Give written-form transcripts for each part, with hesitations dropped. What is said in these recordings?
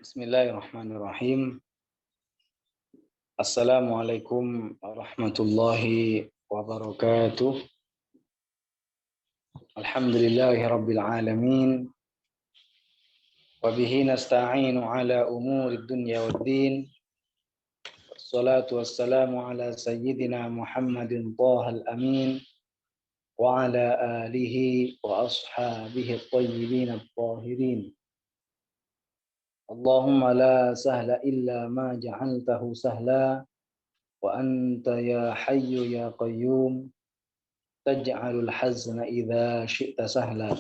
Bismillahirrahmanirrahim. Assalamualaikum warahmatullahi wabarakatuh. Alhamdulillahi rabbil alamin. Wabihi nasta'inu ala umuri dunya waddin. Wassalatu wassalamu ala sayyidina Muhammadin Thahal Amin. Wa ala alihi wa ashabihi at-tayyibin at-tahirin. Allahumma la sahla illa ma ja'altahu sahla wa anta ya hayyu ya qayyum taj'alul hazna idza syi'ta sahla.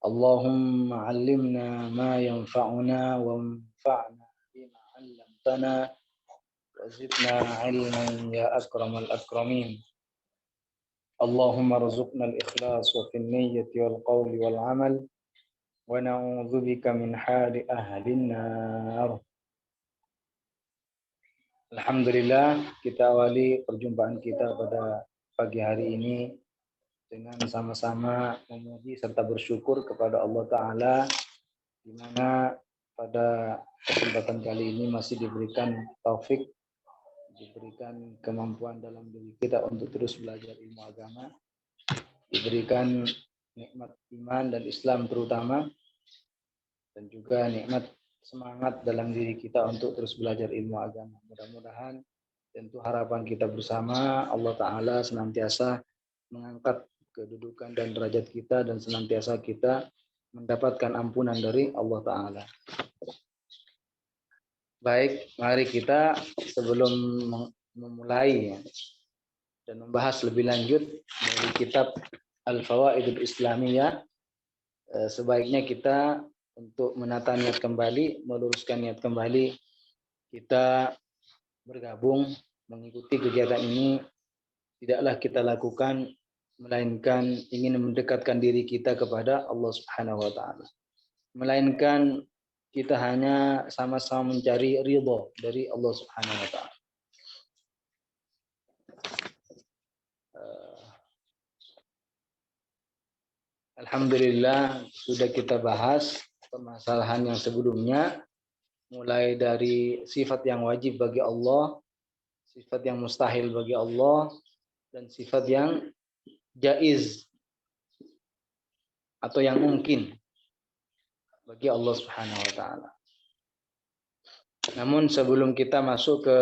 Allahumma 'allimna ma yanfa'una wanfa'na bima 'allamtana wa zidna 'ilman ya akramal akramin. Allahumma rzuqna al-ikhlas wa fin niyyati wal qawli wal 'amal wa na'udzubika min hali ahlin nar. Alhamdulillah, kita awali perjumpaan kita pada pagi hari ini dengan sama-sama memuji serta bersyukur kepada Allah Ta'ala, di mana pada kesempatan kali ini masih diberikan taufik, diberikan kemampuan dalam diri kita untuk terus belajar ilmu agama, diberikan nikmat iman dan Islam terutama, dan juga nikmat semangat dalam diri kita untuk terus belajar ilmu agama. Mudah-mudahan tentu harapan kita bersama Allah Ta'ala senantiasa mengangkat kedudukan dan derajat kita dan senantiasa kita mendapatkan ampunan dari Allah Ta'ala. Baik, mari kita sebelum memulai dan membahas lebih lanjut dari kitab Al-Fawaidul Islamiyah, sebaiknya kita untuk menata niat kembali, meluruskan niat kembali, kita bergabung mengikuti kegiatan ini tidaklah kita lakukan melainkan ingin mendekatkan diri kita kepada Allah Subhanahu wa taala. Melainkan kita hanya sama-sama mencari ridha dari Allah Subhanahu wa taala. Alhamdulillah sudah kita bahas permasalahan yang sebelumnya, mulai dari sifat yang wajib bagi Allah, sifat yang mustahil bagi Allah, dan sifat yang jaiz atau yang mungkin bagi Allah Subhanahu wa taala. Namun sebelum kita masuk ke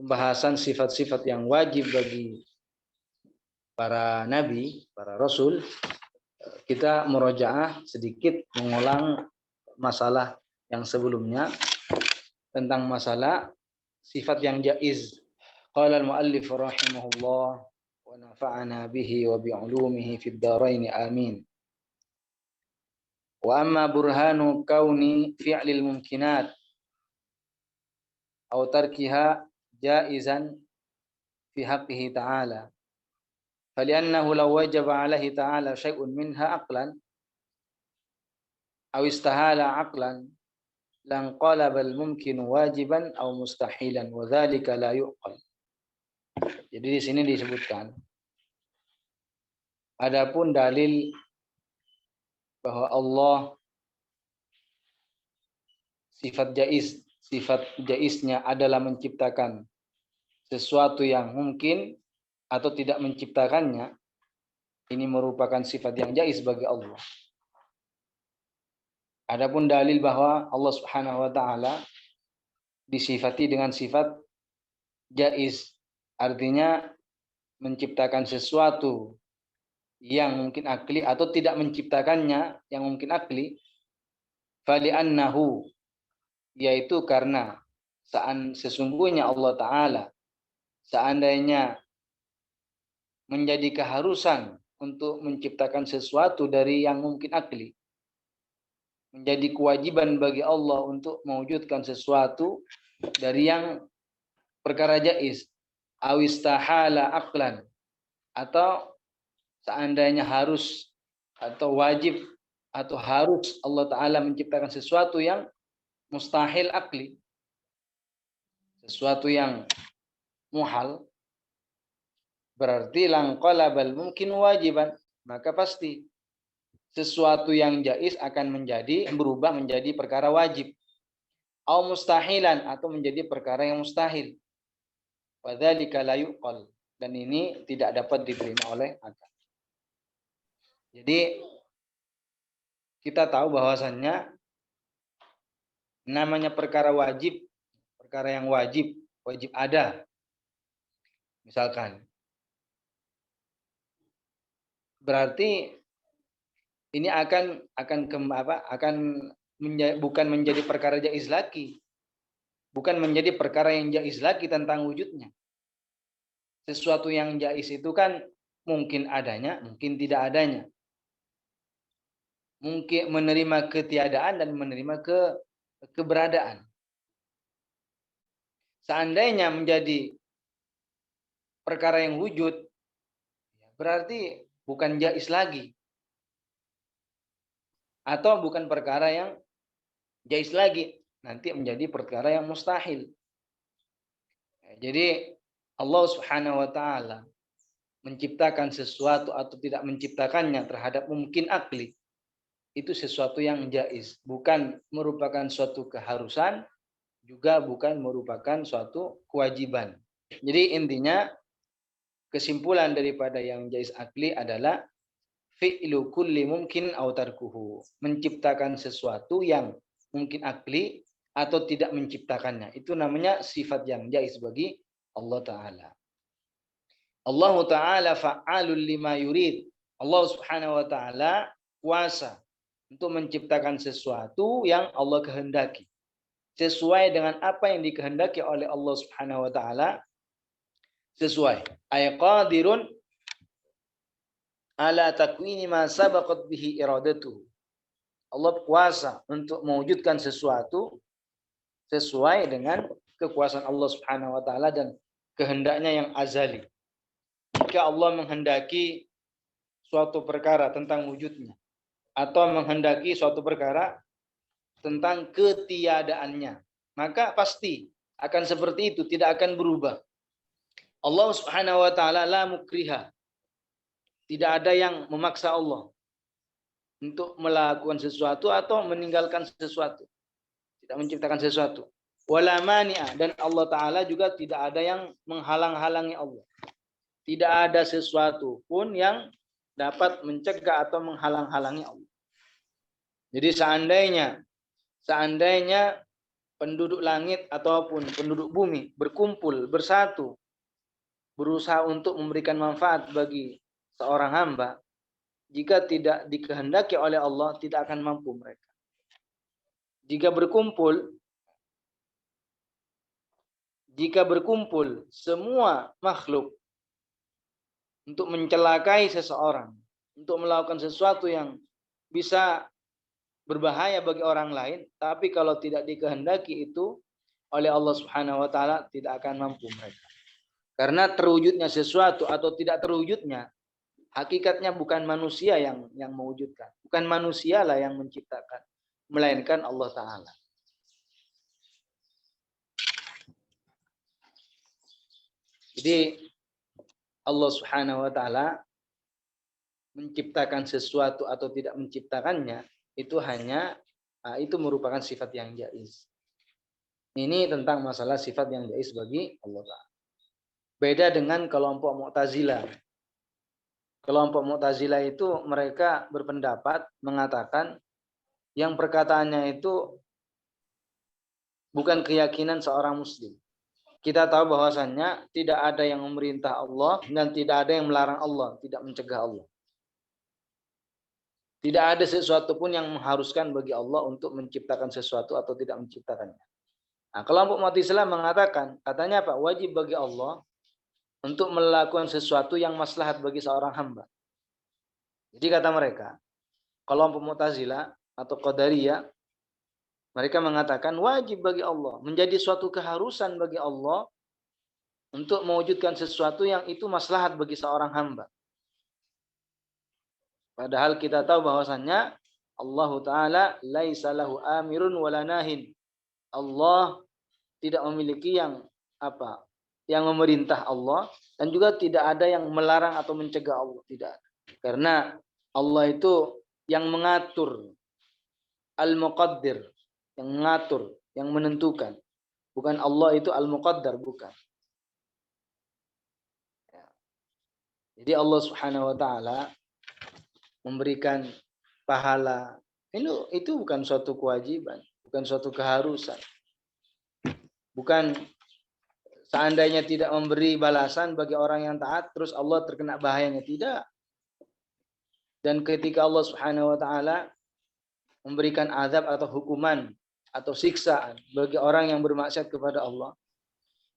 pembahasan sifat-sifat yang wajib bagi para nabi, para rasul, kita murojaah sedikit mengulang masalah yang sebelumnya tentang masalah sifat yang jaiz. Qala al-muallif rahimahullah wa nafa'ana bihi wa bi'ulumihi fid dharain amin. Wa amma burhanu kauni fi'lil mumkinat aw tarkiha jaizan fi haqqihi ta'ala. Fali'annahu law wajaba 'alaihi ta'ala syai'un minha aqlan aw istahala 'aqlan lan qalaba al-mumkin wajiban aw mustahilan wa dzalika la yuqal. Jadi di sini disebutkan adapun dalil bahwa Allah sifat jaiznya adalah menciptakan sesuatu yang mungkin atau tidak menciptakannya, ini merupakan sifat yang jaiz bagi Allah. Adapun dalil bahwa Allah Subhanahu wa taala disifati dengan sifat jaiz, artinya menciptakan sesuatu yang mungkin akli atau tidak menciptakannya yang mungkin akli, fali'annahu, yaitu karena sesungguhnya Allah Ta'ala seandainya menjadi keharusan untuk menciptakan sesuatu dari yang mungkin akli, menjadi kewajiban bagi Allah untuk mewujudkan sesuatu dari yang perkara jaiz, awistahala aqlan, atau seandainya harus atau wajib atau harus Allah Ta'ala menciptakan sesuatu yang mustahil akli, sesuatu yang muhal, berarti langqalabal mungkin wajiban, maka pasti sesuatu yang jaiz akan berubah menjadi perkara wajib. au mustahilan, atau menjadi perkara yang mustahil. Wadzalika la yuqal, dan ini tidak dapat diterima oleh akal. Jadi kita tahu bahwasannya namanya perkara wajib, perkara yang wajib ada. Misalkan, berarti ini bukan menjadi perkara jaiz lagi. Bukan menjadi perkara yang jaiz lagi tentang wujudnya. Sesuatu yang jaiz itu kan mungkin adanya, mungkin tidak adanya. Mungkin menerima ketiadaan dan menerima keberadaan. Seandainya menjadi perkara yang wujud, berarti bukan jaiz lagi. Atau bukan perkara yang jaiz lagi, nanti menjadi perkara yang mustahil. Jadi Allah Subhanahu wa taala menciptakan sesuatu atau tidak menciptakannya terhadap mungkin akli, itu sesuatu yang jaiz, bukan merupakan suatu keharusan, juga bukan merupakan suatu kewajiban. Jadi intinya kesimpulan daripada yang jaiz akli adalah fi'lu kulli mungkin aw tarkuhu, menciptakan sesuatu yang mungkin akli atau tidak menciptakannya. Itu namanya sifat yang jaiz bagi Allah Ta'ala. Allah Ta'ala fa'alul lima yurid. Allah Subhanahu wa Ta'ala kuasa untuk menciptakan sesuatu yang Allah kehendaki. Sesuai dengan apa yang dikehendaki oleh Allah Subhanahu wa Ta'ala. Sesuai. Ay qadirun ala takwini ma sabaqat bihi iradatuhu. Allah kuasa untuk mewujudkan sesuatu sesuai dengan kekuasaan Allah Subhanahu wa Ta'ala dan kehendaknya yang azali. Jika Allah menghendaki suatu perkara tentang wujudnya, atau menghendaki suatu perkara tentang ketiadaannya, maka pasti akan seperti itu, tidak akan berubah. Allah Subhanahu wa Ta'ala la mukriha, tidak ada yang memaksa Allah untuk melakukan sesuatu atau meninggalkan sesuatu, tidak menciptakan sesuatu. Wala mani'a, dan Allah Ta'ala juga tidak ada yang menghalang-halangi Allah. Tidak ada sesuatu pun yang dapat mencegah atau menghalang-halangi Allah. Jadi seandainya penduduk langit ataupun penduduk bumi berkumpul, bersatu, berusaha untuk memberikan manfaat bagi seorang hamba, jika tidak dikehendaki oleh Allah, tidak akan mampu mereka. Jika berkumpul semua makhluk untuk mencelakai seseorang, untuk melakukan sesuatu yang bisa berbahaya bagi orang lain, tapi kalau tidak dikehendaki itu oleh Allah Subhanahu wa Ta'ala, tidak akan mampu mereka. Karena terwujudnya sesuatu atau tidak terwujudnya, hakikatnya bukan manusia yang mewujudkan, bukan manusialah yang menciptakan, melainkan Allah Ta'ala. Jadi Allah Subhanahu wa Ta'ala menciptakan sesuatu atau tidak menciptakannya, itu merupakan sifat yang jaiz. Ini tentang masalah sifat yang jaiz bagi Allah Ta'ala. Beda dengan kelompok Mu'tazilah. Kelompok Mu'tazilah itu mereka berpendapat mengatakan yang perkataannya itu bukan keyakinan seorang muslim. Kita tahu bahwasannya tidak ada yang memerintah Allah dan tidak ada yang melarang Allah, tidak mencegah Allah. Tidak ada sesuatu pun yang mengharuskan bagi Allah untuk menciptakan sesuatu atau tidak menciptakannya. Nah, kelompok Mu'tazilah mengatakan, katanya apa? Wajib bagi Allah untuk melakukan sesuatu yang maslahat bagi seorang hamba. Jadi kata mereka, kelompok Mu'tazilah atau Qadariyah, mereka mengatakan wajib bagi Allah, menjadi suatu keharusan bagi Allah untuk mewujudkan sesuatu yang itu maslahat bagi seorang hamba. Padahal kita tahu bahwasannya Allah Ta'ala laisa lahu amirun wala nahin. Allah tidak memiliki yang memerintah Allah, dan juga tidak ada yang melarang atau mencegah Allah, tidak. Karena Allah itu yang mengatur, al-muqaddir, yang mengatur, yang menentukan. Bukan Allah itu al-muqaddar, bukan. Jadi Allah Subhanahu wa taala memberikan pahala. Itu bukan suatu kewajiban, bukan suatu keharusan. Bukan seandainya tidak memberi balasan bagi orang yang taat, terus Allah terkena bahayanya. Tidak. Dan ketika Allah Subhanahu wa taala memberikan azab atau hukuman atau siksaan bagi orang yang bermaksiat kepada Allah,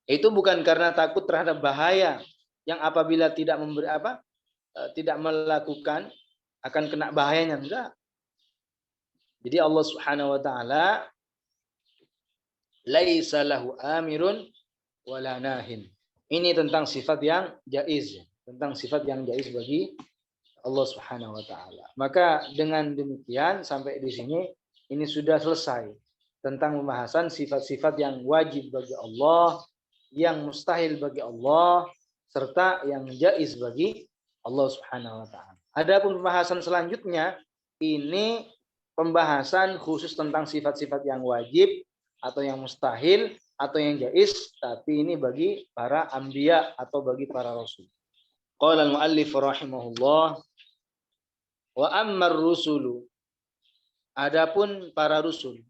itu bukan karena takut terhadap bahaya yang apabila tidak tidak melakukan akan kena bahayanya, enggak. Jadi Allah Subhanahu wa taala laisa lahu amirun wala nahin. Ini tentang sifat yang jaiz, tentang sifat yang jaiz bagi Allah Subhanahu wa taala. Maka dengan demikian sampai di sini ini sudah selesai tentang pembahasan sifat-sifat yang wajib bagi Allah, yang mustahil bagi Allah, serta yang jaiz bagi Allah Subhanahu wa taala. Adapun pembahasan selanjutnya ini pembahasan khusus tentang sifat-sifat yang wajib atau yang mustahil atau yang jaiz, tapi ini bagi para anbiya atau bagi para rasul. Qala al-muallif rahimahullah, wa ammar rusulu, adapun para rasul.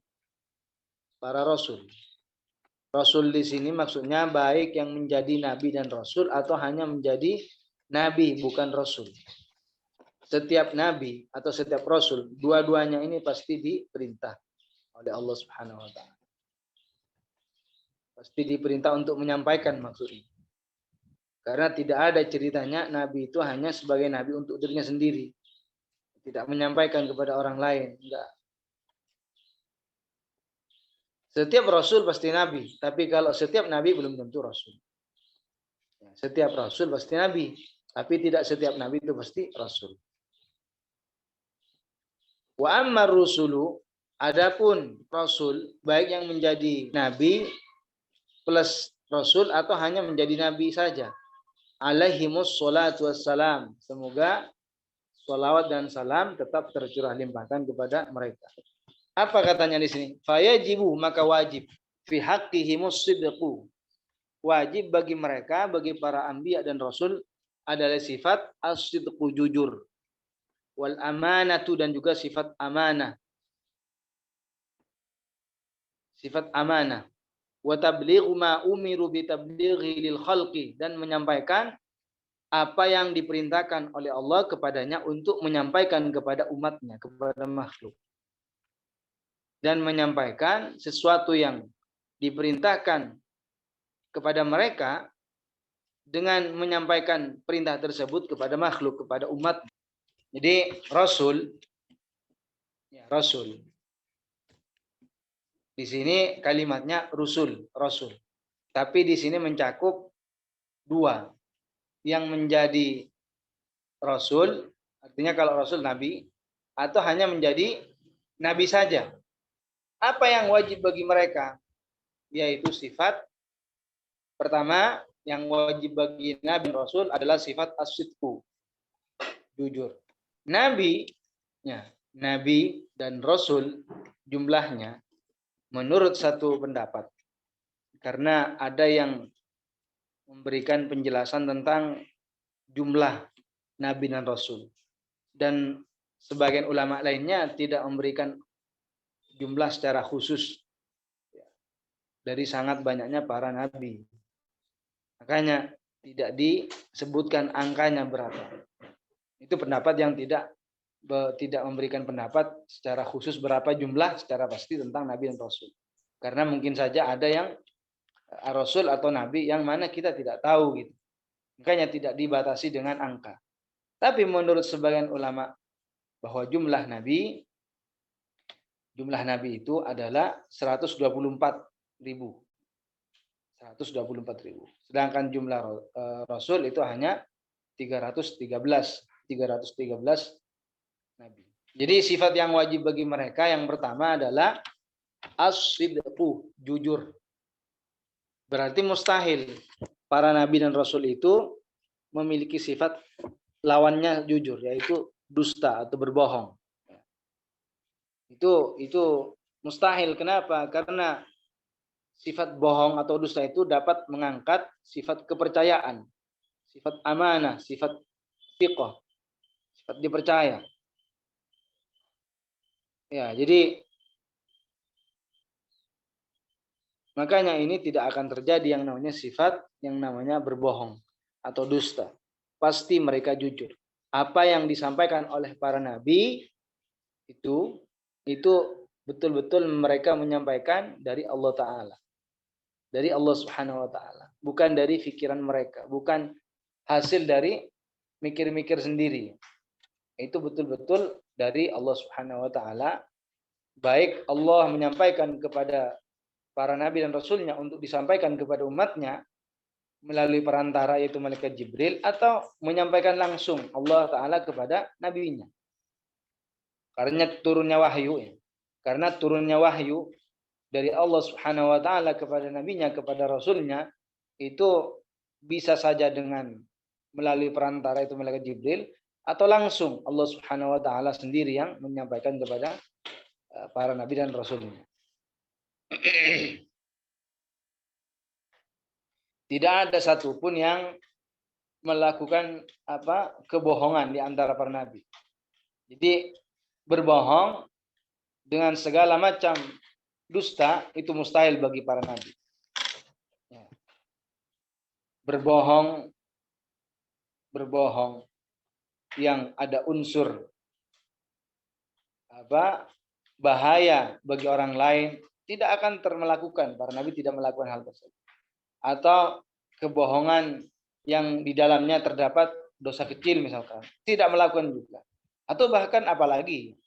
Rasul di sini maksudnya baik yang menjadi nabi dan rasul atau hanya menjadi nabi bukan rasul. Setiap nabi atau setiap rasul, dua-duanya ini pasti diperintah oleh Allah Subhanahu wa taala. Pasti diperintah untuk menyampaikan maksudnya. Karena tidak ada ceritanya nabi itu hanya sebagai nabi untuk dirinya sendiri. Tidak menyampaikan kepada orang lain, enggak. Setiap rasul pasti nabi, tapi kalau setiap nabi belum tentu rasul. Setiap rasul pasti nabi, tapi tidak setiap nabi itu pasti rasul. Wa ammar rusulu, adapun rasul baik yang menjadi nabi plus rasul atau hanya menjadi nabi saja. Alaihimus sholatu wassalam. Semoga sholawat dan salam tetap tercurah limpahkan kepada mereka. Apa katanya di sini? Fayajibu, maka wajib fi haqqihimus sidqu. Wajib bagi mereka, bagi para anbiya dan rasul adalah sifat as-sidqu, jujur. Wal amanatu, dan juga sifat amanah. Sifat amanah. Wa tablighu ma umiru bi tablighi lil khalqi, dan menyampaikan apa yang diperintahkan oleh Allah kepadanya untuk menyampaikan kepada umatnya, kepada makhluk. Dan menyampaikan sesuatu yang diperintahkan kepada mereka dengan menyampaikan perintah tersebut kepada makhluk, kepada umat. Jadi rasul, rasul. Di sini kalimatnya rusul, rasul. Tapi di sini mencakup dua. Yang menjadi rasul, artinya kalau rasul nabi, atau hanya menjadi nabi saja. Apa yang wajib bagi mereka? Yaitu sifat pertama yang wajib bagi nabi dan rasul adalah sifat as-sidqu, jujur. Nabi dan rasul jumlahnya menurut satu pendapat, karena ada yang memberikan penjelasan tentang jumlah nabi dan rasul, dan sebagian ulama lainnya tidak memberikan jumlah secara khusus dari sangat banyaknya para nabi. Makanya tidak disebutkan angkanya berapa. Itu pendapat yang tidak memberikan pendapat secara khusus berapa jumlah secara pasti tentang nabi dan rasul. Karena mungkin saja ada yang rasul atau nabi yang mana kita tidak tahu gitu. Makanya tidak dibatasi dengan angka. Tapi menurut sebagian ulama bahwa jumlah nabi itu adalah 124.000. 124.000. Sedangkan jumlah rasul itu hanya 313 nabi. Jadi sifat yang wajib bagi mereka yang pertama adalah as-sidqu, jujur. Berarti mustahil para nabi dan rasul itu memiliki sifat lawannya jujur, yaitu dusta atau berbohong. Itu mustahil. Kenapa? Karena sifat bohong atau dusta itu dapat mengangkat sifat kepercayaan, sifat amanah, sifat thiqah, sifat dipercaya. Ya, jadi makanya ini tidak akan terjadi yang namanya sifat yang namanya berbohong atau dusta. Pasti mereka jujur. Apa yang disampaikan oleh para nabi itu betul-betul mereka menyampaikan dari Allah Ta'ala. Dari Allah Subhanahu wa Ta'ala. Bukan dari pikiran mereka. Bukan hasil dari mikir-mikir sendiri. Itu betul-betul dari Allah Subhanahu wa Ta'ala. Baik Allah menyampaikan kepada para nabi dan rasulnya untuk disampaikan kepada umatnya melalui perantara yaitu malaikat Jibril, atau menyampaikan langsung Allah Ta'ala kepada nabinya. Karena turunnya wahyu ya. Karena turunnya wahyu dari Allah Subhanahu wa Ta'ala kepada nabinya, kepada rasulnya, itu bisa saja dengan melalui perantara itu malaikat Jibril, atau langsung Allah Subhanahu wa Ta'ala sendiri yang menyampaikan kepada para nabi dan rasulnya. Tidak ada satupun yang melakukan kebohongan di antara para nabi. Jadi berbohong dengan segala macam dusta itu mustahil bagi para nabi. Ya. Berbohong yang ada unsur bahaya bagi orang lain tidak akan melakukan. Para nabi tidak melakukan hal tersebut. Atau kebohongan yang di dalamnya terdapat dosa kecil misalkan, tidak melakukan juga. Atau bahkan apalagi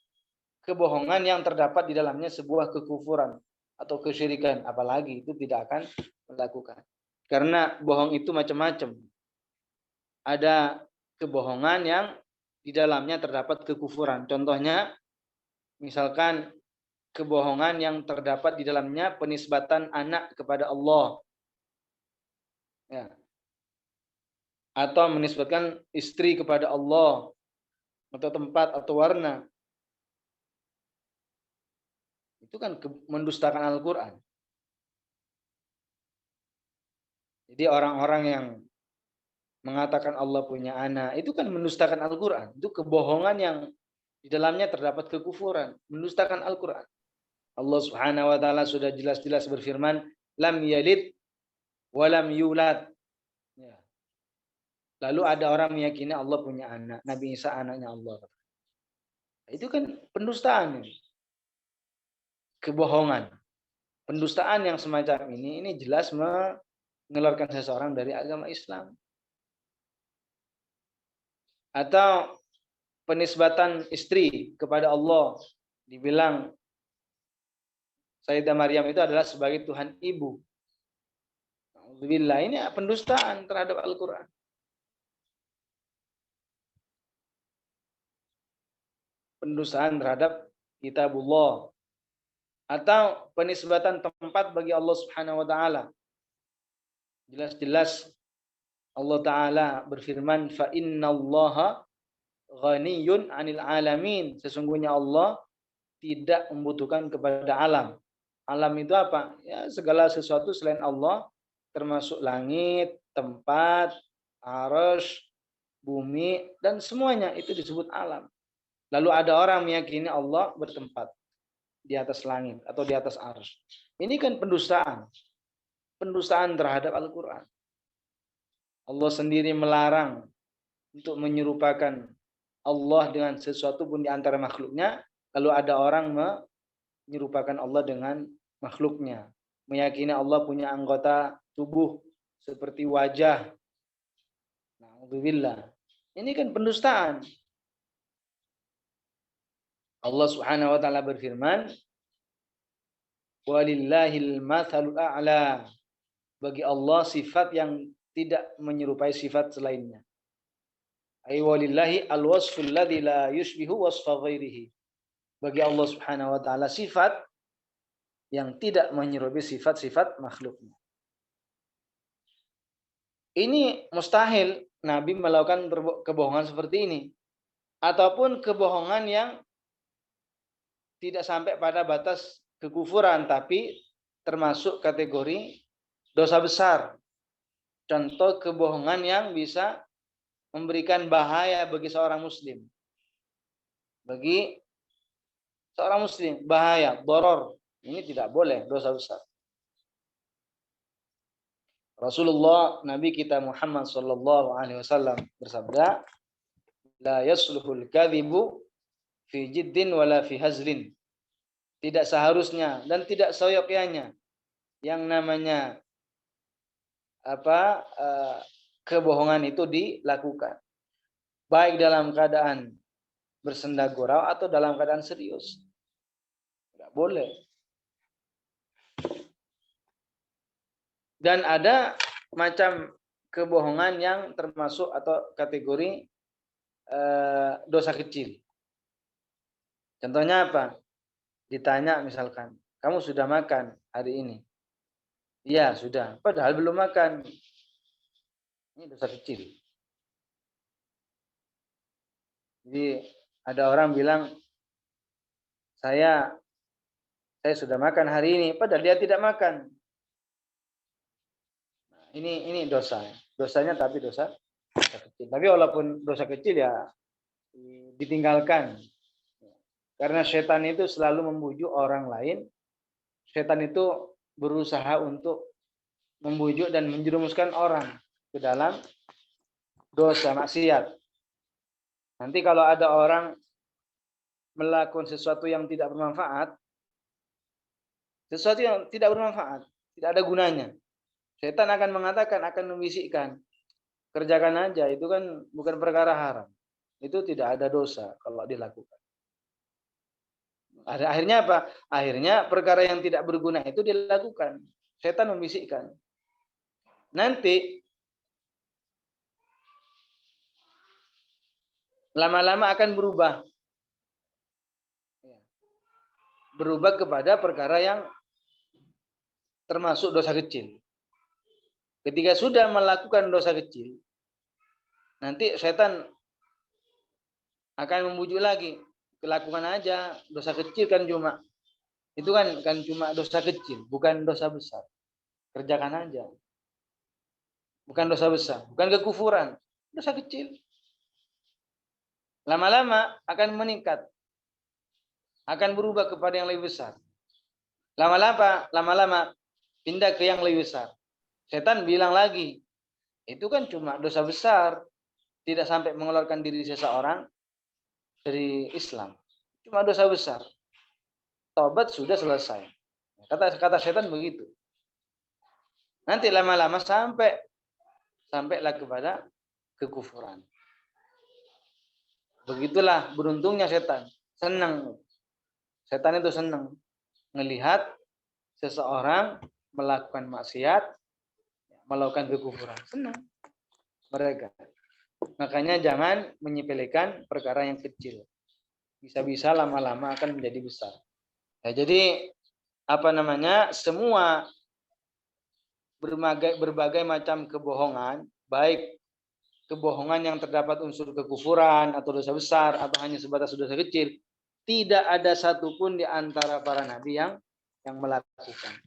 kebohongan yang terdapat di dalamnya sebuah kekufuran atau kesyirikan, apalagi itu tidak akan melakukan. Karena bohong itu macam-macam. Ada kebohongan yang di dalamnya terdapat kekufuran. Contohnya misalkan kebohongan yang terdapat di dalamnya penisbatan anak kepada Allah. Ya. Atau menisbatkan istri kepada Allah, atau tempat atau warna. Itu kan mendustakan Al-Quran. Jadi orang-orang yang mengatakan Allah punya anak, itu kan mendustakan Al-Quran. Itu kebohongan yang di dalamnya terdapat kekufuran, mendustakan Al-Quran. Allah Subhanahu wa Ta'ala sudah jelas-jelas berfirman, lam yalid walam yulad. Ya. Lalu ada orang meyakini Allah punya anak, Nabi Isa anaknya Allah. Itu kan pendustaan, kebohongan. Pendustaan yang semacam ini jelas mengeluarkan seseorang dari agama Islam. Atau penisbatan istri kepada Allah, dibilang Sayyidah Maryam itu adalah sebagai Tuhan ibu. Alhamdulillah, ini pendustaan terhadap Al-Quran. Pendustaan terhadap kitabullah. Atau penisbatan tempat bagi Allah Subhanahu wa Ta'ala. Jelas-jelas Allah Ta'ala berfirman, fa innallaha ghaniyun 'anil alamin. Sesungguhnya Allah tidak membutuhkan kepada alam. Alam itu apa? Ya, segala sesuatu selain Allah, termasuk langit, tempat, arsy, bumi, dan semuanya itu disebut alam. Lalu ada orang meyakini Allah bertempat di atas langit atau di atas arsy. Ini kan pendustaan. Pendustaan terhadap Al-Quran. Allah sendiri melarang untuk menyerupakan Allah dengan sesuatu pun di antara makhluknya. Lalu ada orang menyerupakan Allah dengan makhluknya. Meyakini Allah punya anggota tubuh seperti wajah. Na'udzubillah. Ini kan pendustaan. Allah Subhanahu wa Ta'ala berfirman, walillahil matsalul a'la. Bagi Allah sifat yang tidak menyerupai sifat selainnya. Ay walillahi alwasful ladzi la yushbihu wasfa ghairihi. Bagi Allah Subhanahu wa Ta'ala sifat yang tidak menyerupai sifat-sifat makhluknya. Ini mustahil Nabi melakukan kebohongan seperti ini. Ataupun kebohongan yang tidak sampai pada batas kekufuran, tapi termasuk kategori dosa besar. Contoh kebohongan yang bisa memberikan bahaya bagi seorang muslim. Bagi seorang muslim, bahaya, doror. Ini tidak boleh, dosa besar. Rasulullah Nabi kita Muhammad sallallahu alaihi wasallam bersabda, la yasluhul kadhibu fi jiddin wala fi hazlin. Tidak seharusnya dan tidak seyogyanya yang namanya kebohongan itu dilakukan, baik dalam keadaan bersenda gurau atau dalam keadaan serius. Tidak boleh. Dan ada macam kebohongan yang termasuk atau kategori dosa kecil. Contohnya apa? Ditanya misalkan, kamu sudah makan hari ini? Iya, sudah. Padahal belum makan. Ini dosa kecil. Jadi ada orang bilang, saya sudah makan hari ini, padahal dia tidak makan. Nah, ini dosa. Dosanya tapi dosa kecil. Tapi walaupun dosa kecil ya ditinggalkan. Karena setan itu selalu membujuk orang lain. Setan itu berusaha untuk membujuk dan menjerumuskan orang ke dalam dosa maksiat. Nanti kalau ada orang melakukan sesuatu yang tidak bermanfaat, tidak ada gunanya, setan akan mengatakan, akan membisikkan, kerjakan aja, itu kan bukan perkara haram, itu tidak ada dosa kalau dilakukan. Akhirnya apa? Akhirnya perkara yang tidak berguna itu dilakukan. Setan membisikkan. Nanti lama-lama akan berubah. Berubah kepada perkara yang termasuk dosa kecil. Ketika sudah melakukan dosa kecil, nanti setan akan membujuk lagi. Lakukan aja, dosa kecil kan cuma itu kan cuma dosa kecil, bukan dosa besar. Kerjakan aja. Bukan dosa besar, bukan kekufuran, dosa kecil. Lama-lama akan meningkat. Akan berubah kepada yang lebih besar. Lama-lama pindah ke yang lebih besar. Setan bilang lagi, itu kan cuma dosa besar, tidak sampai mengeluarkan diri seseorang dari Islam. Cuma dosa besar. Taubat sudah selesai. Kata setan begitu. Nanti lama-lama sampailah kepada kekufuran. Begitulah beruntungnya setan. Senang. Setan itu senang melihat seseorang melakukan maksiat, melakukan kekufuran. Senang mereka. Makanya jangan menyepelekan perkara yang kecil. Bisa-bisa lama-lama akan menjadi besar. Ya, jadi semua berbagai macam kebohongan, baik kebohongan yang terdapat unsur kekufuran atau dosa besar atau hanya sebatas dosa kecil, tidak ada satupun di antara para nabi yang melakukan.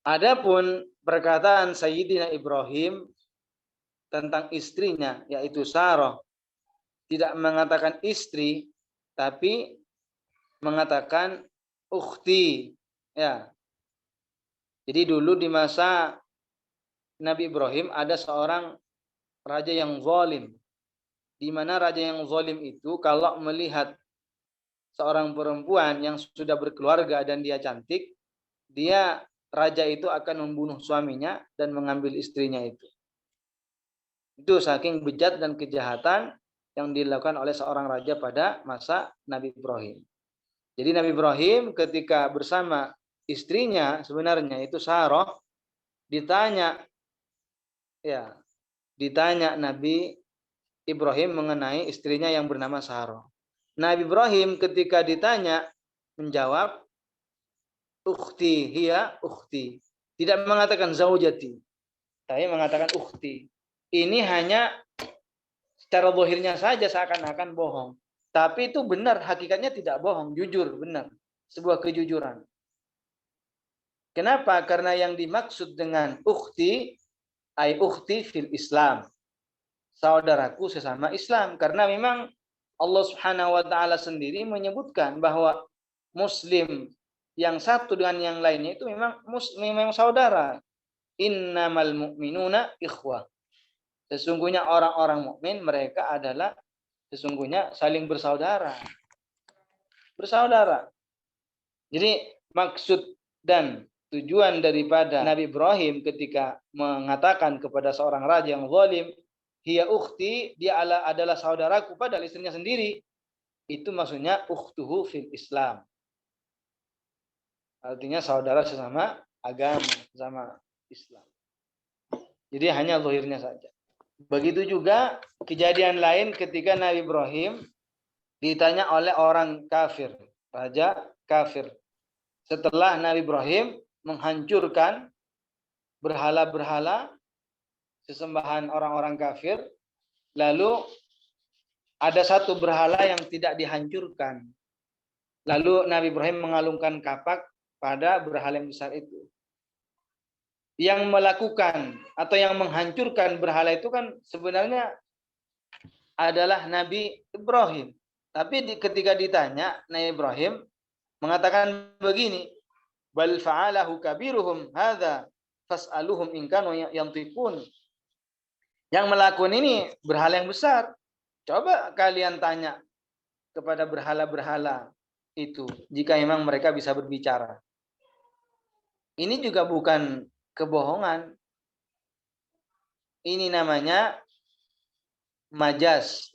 Adapun perkataan Sayyidina Ibrahim tentang istrinya, yaitu Sarah, tidak mengatakan istri, tapi mengatakan ukhti. Ya. Jadi dulu di masa Nabi Ibrahim ada seorang raja yang zalim. Di mana raja yang zalim itu kalau melihat seorang perempuan yang sudah berkeluarga dan dia cantik, raja itu akan membunuh suaminya dan mengambil istrinya itu. Itu saking bejat dan kejahatan yang dilakukan oleh seorang raja pada masa Nabi Ibrahim. Jadi Nabi Ibrahim ketika bersama istrinya sebenarnya itu Sarah ditanya Nabi Ibrahim mengenai istrinya yang bernama Sarah. Nabi Ibrahim ketika ditanya menjawab ukhti, hiya ukhti. Tidak mengatakan zaujati, tapi mengatakan ukhti. Ini hanya secara zahirnya saja seakan-akan bohong. Tapi itu benar, hakikatnya tidak bohong, jujur, benar. sebuah kejujuran. Kenapa? Karena yang dimaksud dengan ukhti, ay ukhti fil Islam. Saudaraku sesama Islam. Karena memang Allah Subhanahu wa taala sendiri menyebutkan bahwa muslim yang satu dengan yang lainnya itu memang saudara. Innamal mu'minuna ikhwah. Sesungguhnya orang-orang mukmin mereka adalah sesungguhnya saling bersaudara. Bersaudara. Jadi maksud dan tujuan daripada Nabi Ibrahim ketika mengatakan kepada seorang raja yang zalim, hiya ukhti, dia adalah saudaraku, padahal istrinya sendiri. Itu maksudnya ukhtuhu fil Islam. Artinya saudara sesama agama, sesama Islam. Jadi hanya zahirnya saja. Begitu juga kejadian lain ketika Nabi Ibrahim ditanya oleh orang kafir, raja kafir. Setelah Nabi Ibrahim menghancurkan berhala-berhala sesembahan orang-orang kafir, lalu ada satu berhala yang tidak dihancurkan. Lalu Nabi Ibrahim mengalungkan kapak pada berhala yang besar itu. Yang melakukan atau yang menghancurkan berhala itu kan sebenarnya adalah Nabi Ibrahim. Tapi ketika ditanya, Nabi Ibrahim mengatakan begini, bal fa'alahu kabiruhum hadza fas'aluhum in kanu yantiqun. Yang melakukan ini berhala yang besar. Coba kalian tanya kepada berhala-berhala itu jika memang mereka bisa berbicara. Ini juga bukan kebohongan. Ini namanya majas.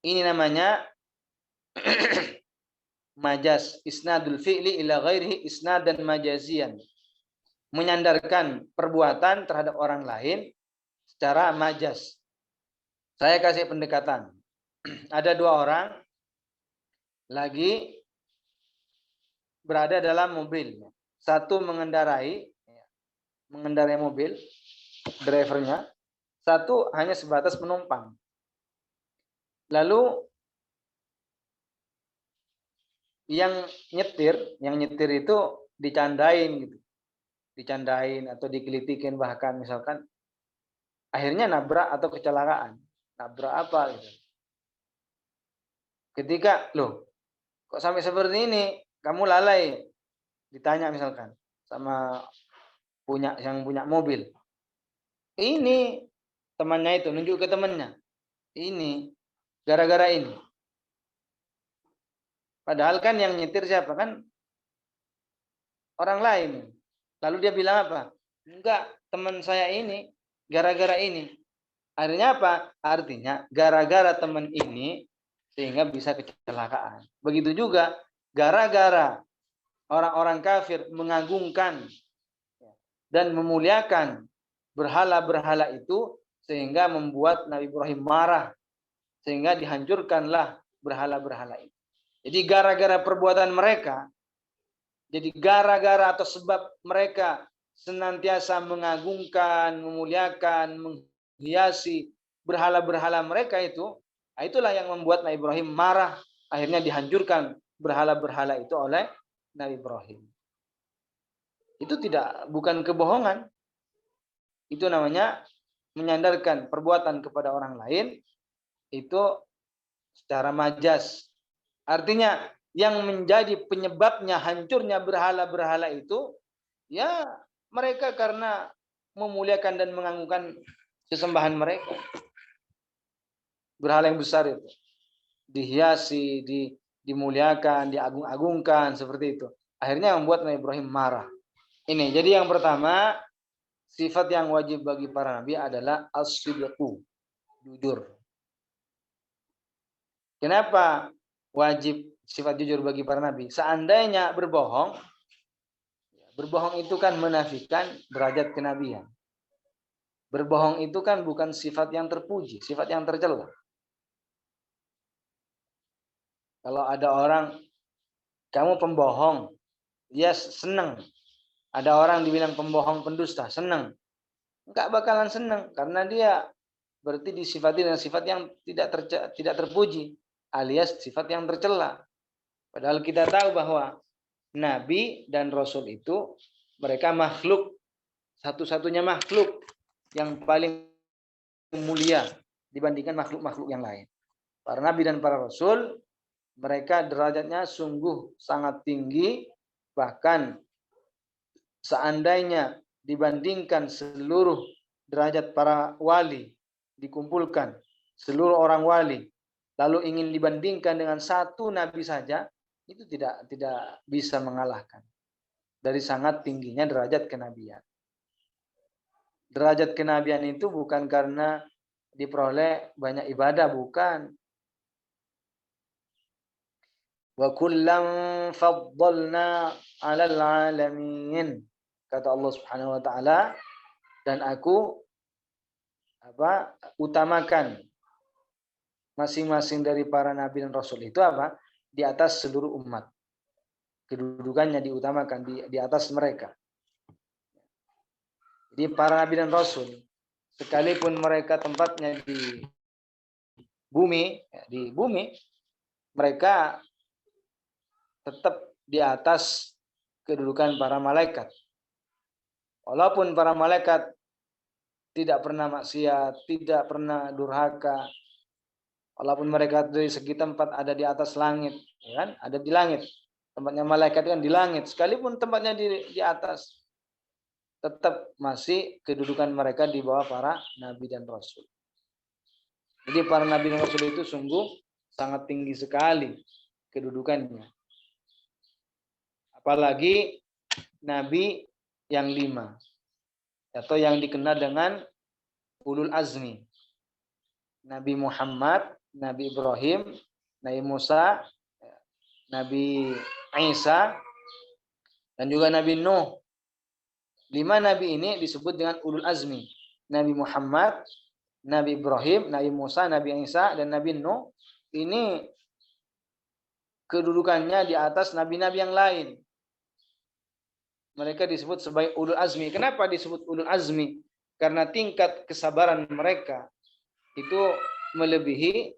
Ini namanya majas, isnadul fi'li ila ghairihi isnadan majazian. Menyandarkan perbuatan terhadap orang lain secara majas. Saya kasih pendekatan. Ada dua orang lagi berada dalam mobil. Satu mengendarai mobil, drivernya. Satu hanya sebatas penumpang. Lalu yang nyetir itu dicandain gitu. Dicandain atau dikelitikin bahkan misalkan akhirnya nabrak atau kecelakaan. Nabrak apa gitu. Ketika, loh, kok sampai seperti ini? Kamu lalai. Ditanya misalkan sama yang punya mobil. Ini temannya itu nunjuk ke temannya. Ini gara-gara ini. Padahal kan yang nyetir siapa kan? Orang lain. Lalu dia bilang apa? Enggak, teman saya ini gara-gara ini. Akhirnya apa? Artinya gara-gara teman ini sehingga bisa kecelakaan. Begitu juga gara-gara orang-orang kafir mengagungkan dan memuliakan berhala-berhala itu sehingga membuat Nabi Ibrahim marah sehingga dihancurkanlah berhala-berhala itu. Jadi gara-gara perbuatan mereka, jadi gara-gara atau sebab mereka senantiasa mengagungkan, memuliakan, menghiasi berhala-berhala mereka itu, itulah yang membuat Nabi Ibrahim marah, akhirnya dihancurkan berhala-berhala itu oleh Nabi Ibrahim. Itu bukan kebohongan. Itu namanya menyandarkan perbuatan kepada orang lain itu secara majas. Artinya yang menjadi penyebabnya hancurnya berhala-berhala itu ya mereka karena memuliakan dan mengagungkan sesembahan mereka. Berhala yang besar itu dihiasi, dimuliakan, diagung-agungkan seperti itu. Akhirnya membuat Nabi Ibrahim marah. Ini jadi yang pertama, sifat yang wajib bagi para nabi adalah as-sidqu, jujur. Kenapa wajib sifat jujur bagi para nabi? Seandainya berbohong itu kan menafikan derajat kenabian. Berbohong itu kan bukan sifat yang terpuji, sifat yang tercela. Kalau ada orang, kamu pembohong, dia senang. Ada orang dibilang pembohong, pendusta, senang. Enggak bakalan senang karena dia berarti disifati dengan sifat yang tidak terpuji, alias sifat yang tercela. Padahal kita tahu bahwa Nabi dan Rasul itu mereka makhluk, satu-satunya makhluk yang paling mulia dibandingkan makhluk-makhluk yang lain. Para Nabi dan para Rasul, mereka derajatnya sungguh sangat tinggi, bahkan seandainya dibandingkan seluruh derajat para wali dikumpulkan, seluruh orang wali, lalu ingin dibandingkan dengan satu nabi saja, itu tidak bisa mengalahkan dari sangat tingginya derajat kenabian. Derajat kenabian itu bukan karena diperoleh banyak ibadah, bukan. Wa kullam faddalna 'alal 'alamin. Kata Allah Subhanahu wa taala, dan aku utamakan masing-masing dari para nabi dan rasul itu di atas seluruh umat. Kedudukannya diutamakan di atas mereka. Jadi para nabi dan rasul, sekalipun mereka tempatnya di bumi, mereka tetap di atas kedudukan para malaikat. Walaupun para malaikat tidak pernah maksiat, tidak pernah durhaka, walaupun mereka dari segi tempat ada di atas langit, ya kan? Ada di langit. Tempatnya malaikat kan di langit, sekalipun tempatnya di atas, tetap masih kedudukan mereka di bawah para nabi dan rasul. Jadi para nabi dan rasul itu sungguh sangat tinggi sekali kedudukannya. Apalagi nabi yang 5 atau yang dikenal dengan ulul azmi. Nabi Muhammad, Nabi Ibrahim, Nabi Musa, Nabi Isa, dan juga Nabi Nuh. 5 nabi ini disebut dengan ulul azmi. Nabi Muhammad, Nabi Ibrahim, Nabi Musa, Nabi Isa, dan Nabi Nuh ini kedudukannya di atas nabi-nabi yang lain. Mereka disebut sebagai ulul azmi. Kenapa disebut ulul azmi? Karena tingkat kesabaran mereka itu melebihi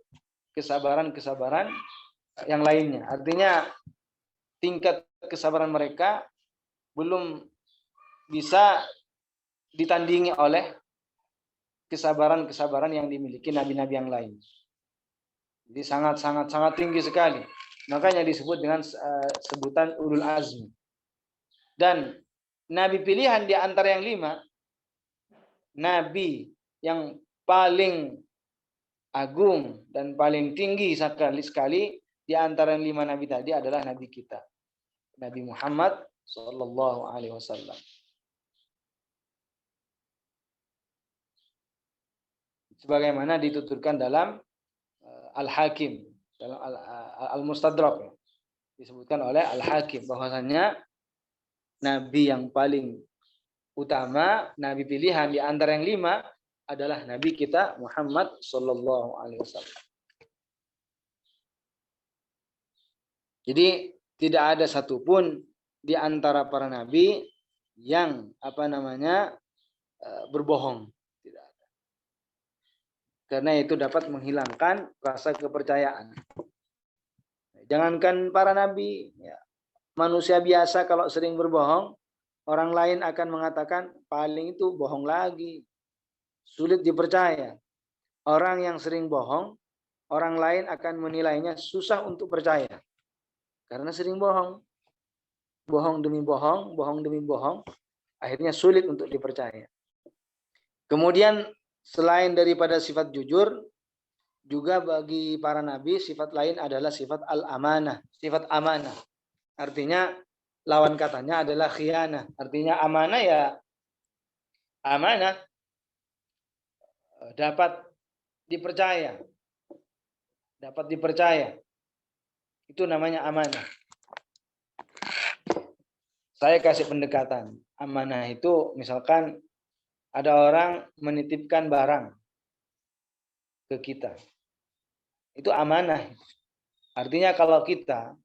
kesabaran-kesabaran yang lainnya. Artinya tingkat kesabaran mereka belum bisa ditandingi oleh kesabaran-kesabaran yang dimiliki nabi-nabi yang lain. Jadi sangat tinggi sekali. Makanya disebut dengan sebutan ulul azmi. Dan nabi pilihan di antara yang 5, nabi yang paling agung dan paling tinggi sekali di antara yang 5 nabi tadi adalah nabi kita, Nabi Muhammad sallallahu alaihi wasallam. Sebagaimana dituturkan dalam Al-Hakim, dalam Al-Mustadrak, disebutkan oleh Al-Hakim bahwasanya nabi yang paling utama, nabi pilihan di antara yang 5 adalah nabi kita Muhammad sallallahu alaihi wasallam. Jadi tidak ada satupun di antara para nabi yang berbohong. Tidak ada. Karena itu dapat menghilangkan rasa kepercayaan. Jangankan para nabi, ya, manusia biasa kalau sering berbohong, orang lain akan mengatakan paling itu bohong lagi. Sulit dipercaya. Orang yang sering bohong, orang lain akan menilainya susah untuk percaya. Karena sering bohong. Bohong demi bohong, bohong demi bohong, akhirnya sulit untuk dipercaya. Kemudian selain daripada sifat jujur, juga bagi para nabi sifat lain adalah sifat al-amanah, sifat amanah. Artinya lawan katanya adalah khianah. Artinya amanah ya amanah, dapat dipercaya. Dapat dipercaya. Itu namanya amanah. Saya kasih pendekatan. Amanah itu misalkan ada orang menitipkan barang ke kita. Itu amanah. Artinya kalau kita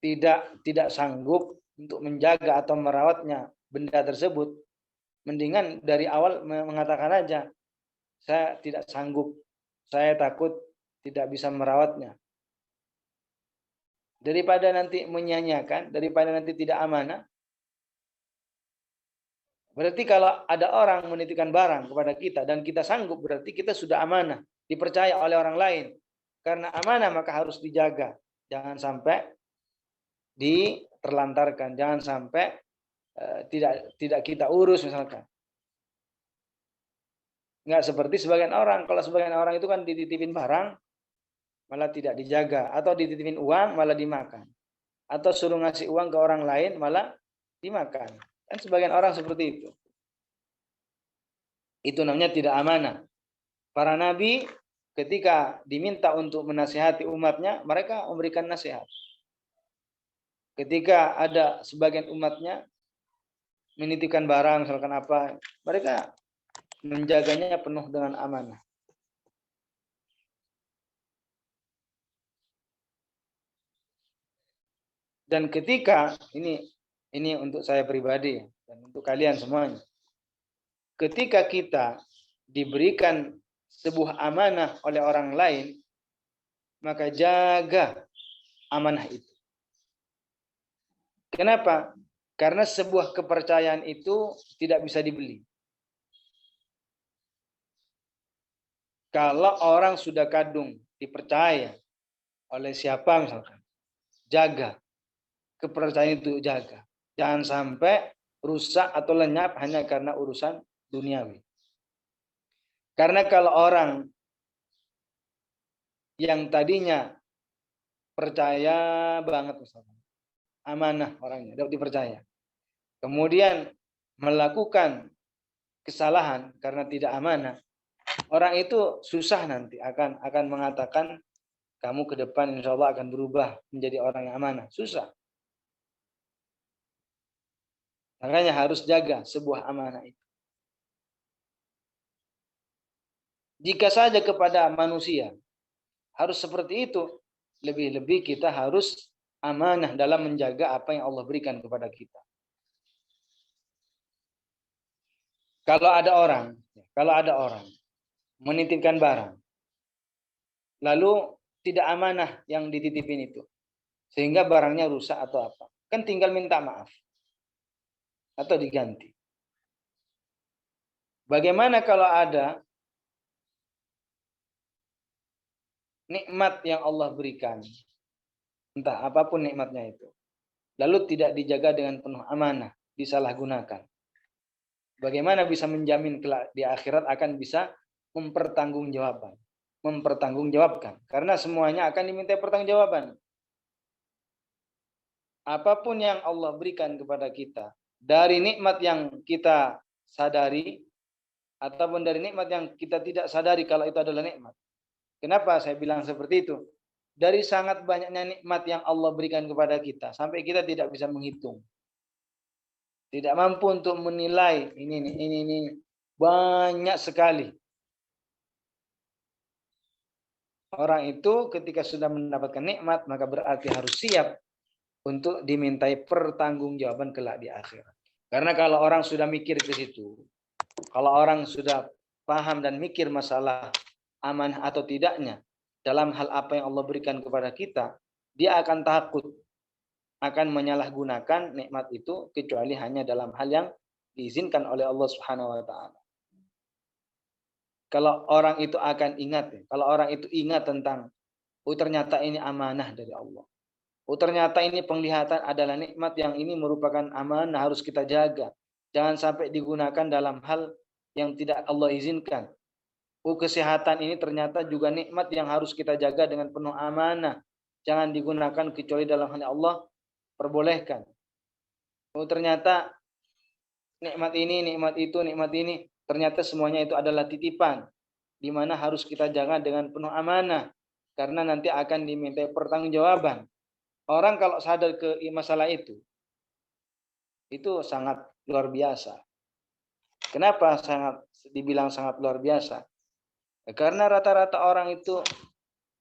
tidak sanggup untuk menjaga atau merawatnya benda tersebut, mendingan dari awal mengatakan aja, saya tidak sanggup, saya takut tidak bisa merawatnya. Daripada nanti menyia-nyiakan, daripada nanti tidak amanah. Berarti kalau ada orang menitipkan barang kepada kita dan kita sanggup, berarti kita sudah amanah, dipercaya oleh orang lain. Karena amanah maka harus dijaga. Jangan sampai diterlantarkan, jangan sampai tidak kita urus misalkan. Nggak seperti sebagian orang. Kalau sebagian orang itu kan dititipin barang, malah tidak dijaga. Atau dititipin uang, malah dimakan. Atau suruh ngasih uang ke orang lain, malah dimakan. Kan sebagian orang seperti itu. Itu namanya tidak amanah. Para nabi ketika diminta untuk menasihati umatnya, mereka memberikan nasihat. Ketika ada sebagian umatnya menitipkan barang, misalkan apa, mereka menjaganya penuh dengan amanah. Dan ketika ini untuk saya pribadi dan untuk kalian semuanya. Ketika kita diberikan sebuah amanah oleh orang lain, maka jaga amanah itu. Kenapa? Karena sebuah kepercayaan itu tidak bisa dibeli. Kalau orang sudah kadung dipercaya oleh siapa misalkan, jaga. Kepercayaan itu jaga. Jangan sampai rusak atau lenyap hanya karena urusan duniawi. Karena kalau orang yang tadinya percaya banget misalkan, amanah orangnya, dapat dipercaya. Kemudian melakukan kesalahan karena tidak amanah, orang itu susah nanti akan mengatakan kamu ke depan insya Allah akan berubah menjadi orang yang amanah. Susah. Makanya harus jaga sebuah amanah itu. Jika saja kepada manusia harus seperti itu, lebih-lebih kita harus amanah dalam menjaga apa yang Allah berikan kepada kita. Kalau ada orang menitipkan barang, lalu tidak amanah yang dititipin itu, sehingga barangnya rusak atau apa, kan tinggal minta maaf atau diganti. Bagaimana kalau ada nikmat yang Allah berikan, entah apapun nikmatnya itu, lalu tidak dijaga dengan penuh amanah, disalahgunakan? Bagaimana bisa menjamin di akhirat akan bisa mempertanggungjawabkan? Karena semuanya akan diminta pertanggungjawaban. Apapun yang Allah berikan kepada kita, dari nikmat yang kita sadari, ataupun dari nikmat yang kita tidak sadari kalau itu adalah nikmat. Kenapa saya bilang seperti itu? Dari sangat banyaknya nikmat yang Allah berikan kepada kita, sampai kita tidak bisa menghitung. Tidak mampu untuk menilai ini banyak sekali. Orang itu ketika sudah mendapatkan nikmat, maka berarti harus siap untuk dimintai pertanggungjawaban kelak di akhirat. Karena kalau orang sudah mikir ke situ, kalau orang sudah paham dan mikir masalah amanah atau tidaknya dalam hal apa yang Allah berikan kepada kita, dia akan takut akan menyalahgunakan nikmat itu kecuali hanya dalam hal yang diizinkan oleh Allah Subhanahu wa taala. Kalau orang itu akan ingat, kalau orang itu ingat tentang ternyata ini amanah dari Allah. Ternyata ini penglihatan adalah nikmat yang ini merupakan amanah harus kita jaga. Jangan sampai digunakan dalam hal yang tidak Allah izinkan. Kesehatan ini ternyata juga nikmat yang harus kita jaga dengan penuh amanah. Jangan digunakan kecuali dalam hal yang Allah perbolehkan. Ternyata nikmat ini, ternyata semuanya itu adalah titipan, di mana harus kita jaga dengan penuh amanah, karena nanti akan dimintai pertanggungjawaban. Orang kalau sadar ke masalah itu sangat luar biasa. Kenapa dibilang sangat luar biasa? Karena rata-rata orang itu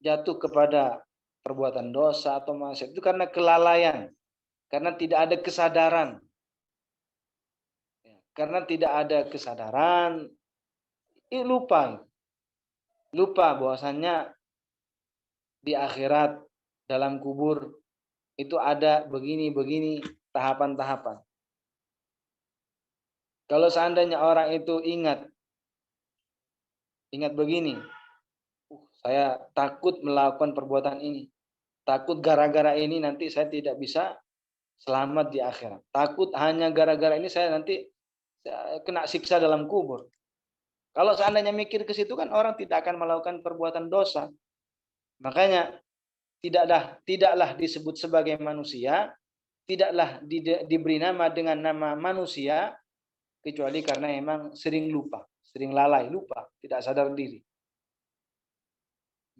jatuh kepada perbuatan dosa atau maksiat itu karena kelalaian, karena tidak ada kesadaran. Karena tidak ada kesadaran, lupa bahwasannya di akhirat dalam kubur itu ada begini tahapan-tahapan. Kalau seandainya orang itu ingat begini, saya takut melakukan perbuatan ini. Takut gara-gara ini nanti saya tidak bisa selamat di akhirat. Takut hanya gara-gara ini saya nanti kena siksa dalam kubur. Kalau seandainya mikir ke situ kan orang tidak akan melakukan perbuatan dosa. Makanya tidaklah disebut sebagai manusia, tidaklah diberi nama dengan nama manusia, kecuali karena emang sering lupa, sering lalai, lupa, tidak sadar diri.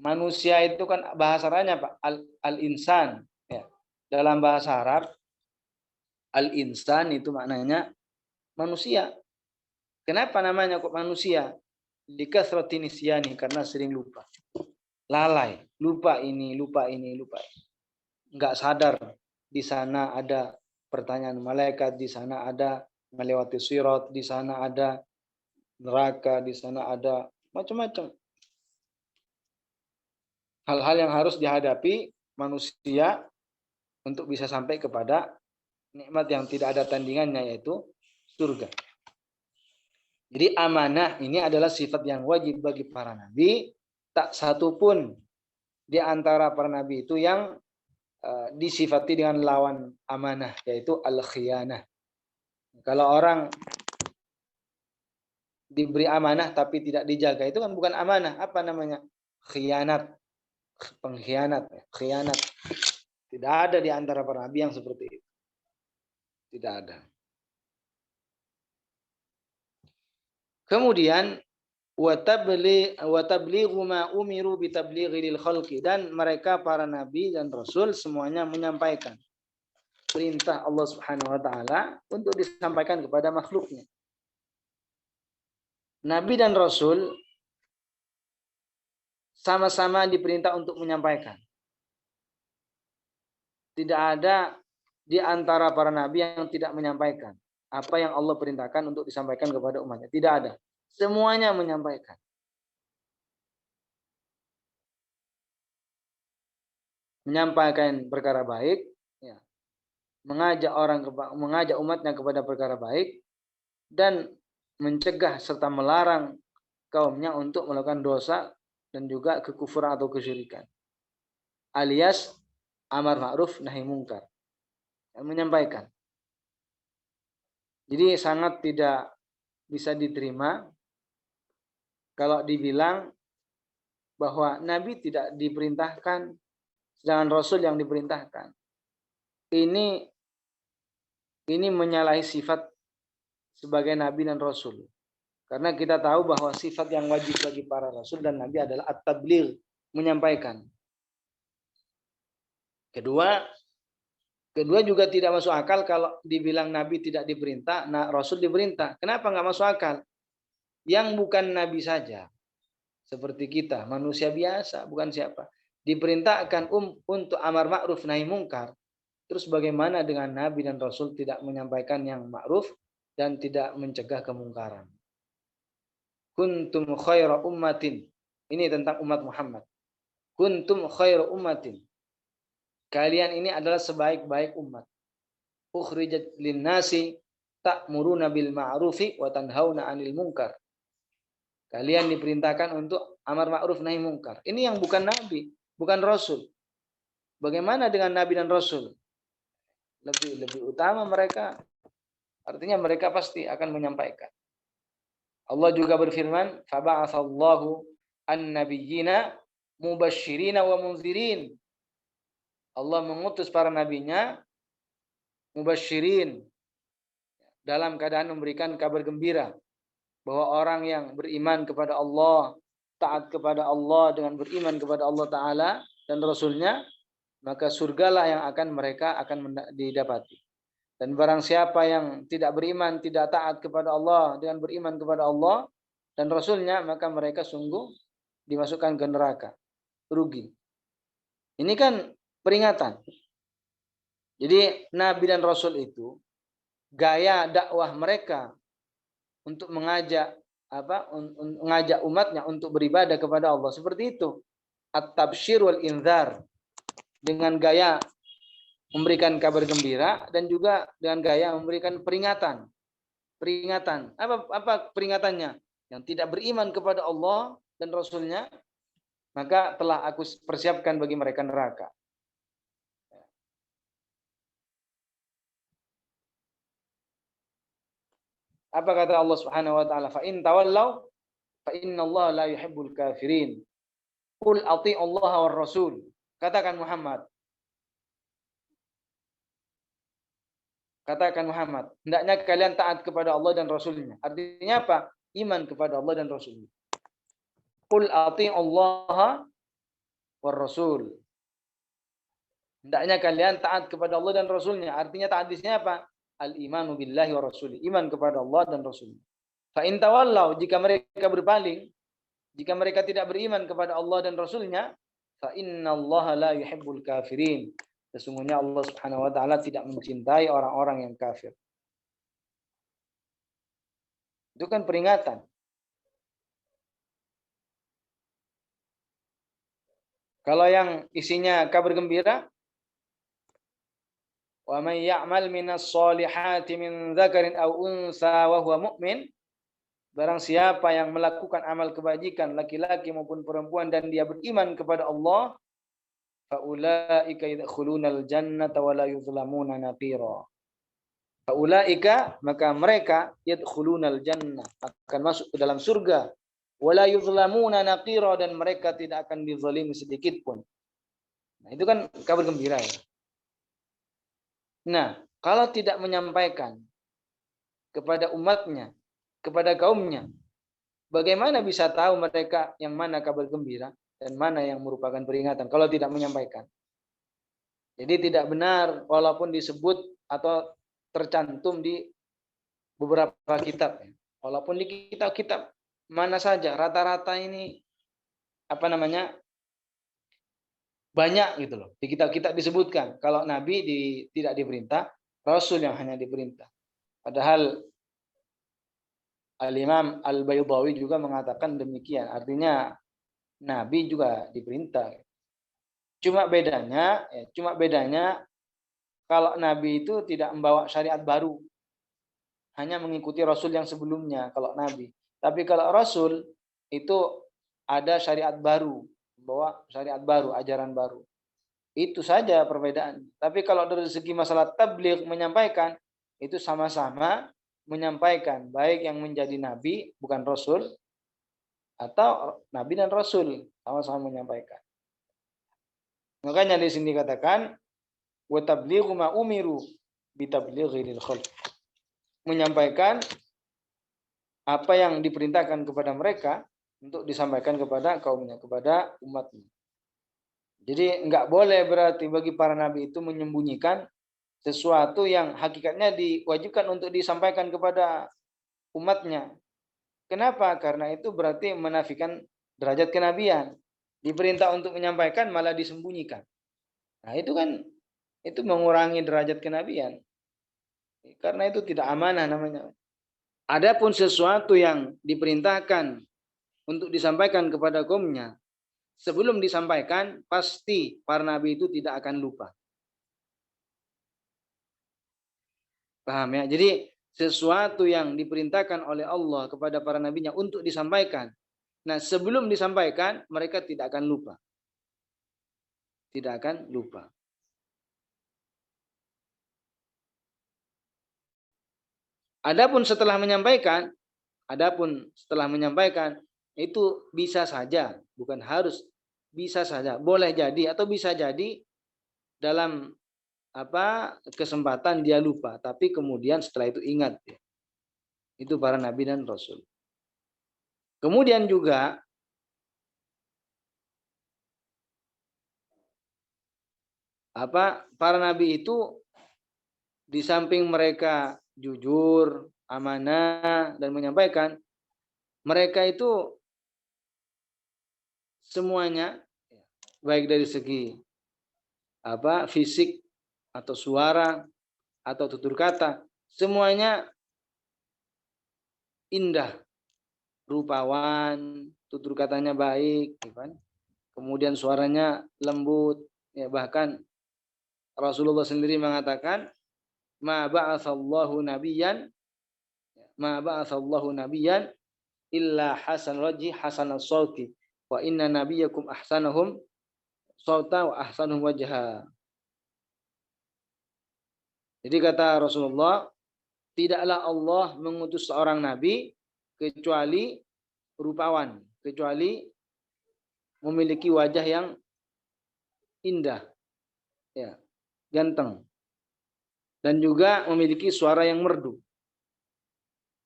Manusia itu kan bahasa Arabnya Pak, al-insan. Ya. Dalam bahasa Arab, al-insan itu maknanya manusia. Kenapa namanya kok manusia? Likasrati nisyani, karena sering lupa. Lalai, lupa ini. Enggak sadar di sana ada pertanyaan malaikat, di sana ada melewati sirat, di sana ada neraka, di sana ada macam-macam. Hal-hal yang harus dihadapi manusia untuk bisa sampai kepada nikmat yang tidak ada tandingannya, yaitu surga. Jadi amanah ini adalah sifat yang wajib bagi para nabi. Tak satu pun di antara para nabi itu yang disifati dengan lawan amanah, yaitu al-khiyanah. Kalau orang diberi amanah tapi tidak dijaga, itu kan bukan amanah, apa namanya? Khianat, pengkhianat, khianat. Tidak ada di antara para nabi yang seperti itu. Tidak ada. Kemudian wa tablighu ma umiru bi tablighi lil khalqi, dan mereka para nabi dan rasul semuanya menyampaikan perintah Allah Subhanahu wa taala untuk disampaikan kepada makhluknya. Nabi dan rasul sama-sama diperintah untuk menyampaikan. Tidak ada di antara para nabi yang tidak menyampaikan apa yang Allah perintahkan untuk disampaikan kepada umatnya. Tidak ada. Semuanya menyampaikan. Menyampaikan perkara baik, ya. Mengajak umatnya kepada perkara baik, dan mencegah serta melarang kaumnya untuk melakukan dosa dan juga kekufuran atau kesyirikan. Alias amar ma'ruf nahi mungkar. Menyampaikan. Jadi sangat tidak bisa diterima kalau dibilang bahwa Nabi tidak diperintahkan, sedangkan Rasul yang diperintahkan. Ini menyalahi sifat sebagai Nabi dan Rasul. Karena kita tahu bahwa sifat yang wajib bagi para Rasul dan Nabi adalah at-tabligh, menyampaikan. Kedua juga tidak masuk akal kalau dibilang Nabi tidak diperintah, nah Rasul diperintah. Kenapa nggak masuk akal? Yang bukan Nabi saja, seperti kita, manusia biasa, bukan siapa, diperintahkan untuk amar ma'ruf nahi mungkar. Terus bagaimana dengan Nabi dan Rasul tidak menyampaikan yang ma'ruf dan tidak mencegah kemungkaran? Kuntum khaira ummatin. Ini tentang umat Muhammad. Kuntum khaira ummatin. Kalian ini adalah sebaik-baik umat. Ukhrijat linnasi ta'muruna bil ma'rufi wa tanhauna 'anil munkar. Kalian diperintahkan untuk amar ma'ruf nahi mungkar. Ini yang bukan nabi, bukan rasul. Bagaimana dengan nabi dan rasul? Lebih utama mereka. Artinya mereka pasti akan menyampaikan. Allah juga berfirman, faba'atsallahu an-nabiyyina mubasysyirina wa munzirin. Allah mengutus para nabinya mubasyirin, dalam keadaan memberikan kabar gembira bahwa orang yang beriman kepada Allah, taat kepada Allah dengan beriman kepada Allah Ta'ala dan Rasulnya, maka surgalah yang mereka akan didapati. Dan barang siapa yang tidak beriman, tidak taat kepada Allah dengan beriman kepada Allah dan Rasulnya, maka mereka sungguh dimasukkan ke neraka. Rugi. Ini kan peringatan. Jadi Nabi dan Rasul itu gaya dakwah mereka untuk mengajak umatnya untuk beribadah kepada Allah seperti itu. At-tabsyir wal inzar, dengan gaya memberikan kabar gembira dan juga dengan gaya memberikan peringatan. Peringatan. Apa peringatannya? Yang tidak beriman kepada Allah dan Rasulnya, maka telah aku persiapkan bagi mereka neraka. Apa kata Allah Subhanahu wa taala? Fa in tawallaw fa innallaha la yuhibbul kafirin. Qul athi'ullaha war rasul. Katakan Muhammad, hendaknya kalian taat kepada Allah dan Rasulnya. Artinya apa? Iman kepada Allah dan Rasulnya. Qul athi'ullaha war rasul. Hendaknya kalian taat kepada Allah dan Rasulnya. Artinya taat di sini apa? Al-imanu billahi wa rasuli. Iman kepada Allah dan Rasulnya. Fa in tawallaw, jika mereka berpaling, jika mereka tidak beriman kepada Allah dan Rasulnya, fa innallaha la yuhibbul kafirin. Sesungguhnya Allah Subhanahu wa taala tidak mencintai orang-orang yang kafir. Itu kan peringatan. Kalau yang isinya kabar gembira, wa may ya'mal minas solihati min dzakarin aw unsa wa huwa mu'min, barang siapa yang melakukan amal kebajikan laki-laki maupun perempuan dan dia beriman kepada Allah, faulaika yadkhulunal jannata wa la yuzlamuna naqira. Faulaika, maka mereka yadkhulunal jannah, akan masuk ke dalam surga, wa la yuzlamuna naqira, dan mereka tidak akan dizalimi sedikit pun. Nah, itu kan kabar gembira ya. Nah, kalau tidak menyampaikan kepada umatnya, kepada kaumnya, bagaimana bisa tahu mereka yang mana kabar gembira dan mana yang merupakan peringatan kalau tidak menyampaikan? Jadi tidak benar walaupun disebut atau tercantum di beberapa kitab. Walaupun di kitab-kitab mana saja, rata-rata ini banyak gitu loh. Di kitab-kitab disebutkan kalau Nabi tidak diperintah, Rasul yang hanya diperintah. Padahal Al-Imam Al-Baydawi juga mengatakan demikian. Artinya Nabi juga diperintah. Cuma bedanya kalau Nabi itu tidak membawa syariat baru. Hanya mengikuti Rasul yang sebelumnya kalau Nabi. Tapi kalau Rasul itu ada syariat baru. Bawa syariat baru, ajaran baru. Itu saja perbedaan. Tapi kalau dari segi masalah tabligh, menyampaikan, itu sama-sama menyampaikan, baik yang menjadi nabi bukan rasul atau nabi dan rasul sama-sama menyampaikan. Makanya di sini katakan wa tablighu ma umiru bi tablighil khalq. Menyampaikan apa yang diperintahkan kepada mereka untuk disampaikan kepada kaumnya, kepada umatnya. Jadi enggak boleh berarti bagi para nabi itu menyembunyikan sesuatu yang hakikatnya diwajibkan untuk disampaikan kepada umatnya. Kenapa? Karena itu berarti menafikan derajat kenabian. Diperintah untuk menyampaikan malah disembunyikan. Nah, itu kan mengurangi derajat kenabian. Karena itu tidak amanah namanya. Adapun sesuatu yang diperintahkan untuk disampaikan kepada kaumnya, sebelum disampaikan pasti para nabi itu tidak akan lupa. Paham ya? Jadi sesuatu yang diperintahkan oleh Allah kepada para nabinya untuk disampaikan. Nah, sebelum disampaikan mereka tidak akan lupa. Tidak akan lupa. Adapun setelah menyampaikan itu bisa saja, bukan harus, bisa saja, boleh jadi atau bisa jadi dalam kesempatan dia lupa, tapi kemudian setelah itu ingat. Itu para nabi dan rasul. Kemudian juga para nabi itu di samping mereka jujur, amanah dan menyampaikan, mereka itu semuanya baik dari segi fisik atau suara atau tutur kata, semuanya indah, rupawan, tutur katanya baik, kan? Kemudian suaranya lembut, ya bahkan Rasulullah sendiri mengatakan, ma ba'atsallahu nabiyyan illa hasan wajhi hasan as-sauti wa inna nabiyakum ahsanahum sauta wa ahsanahum wajha. Jadi kata Rasulullah, tidaklah Allah mengutus seorang nabi kecuali rupawan, kecuali memiliki wajah yang indah, ya, ganteng, dan juga memiliki suara yang merdu.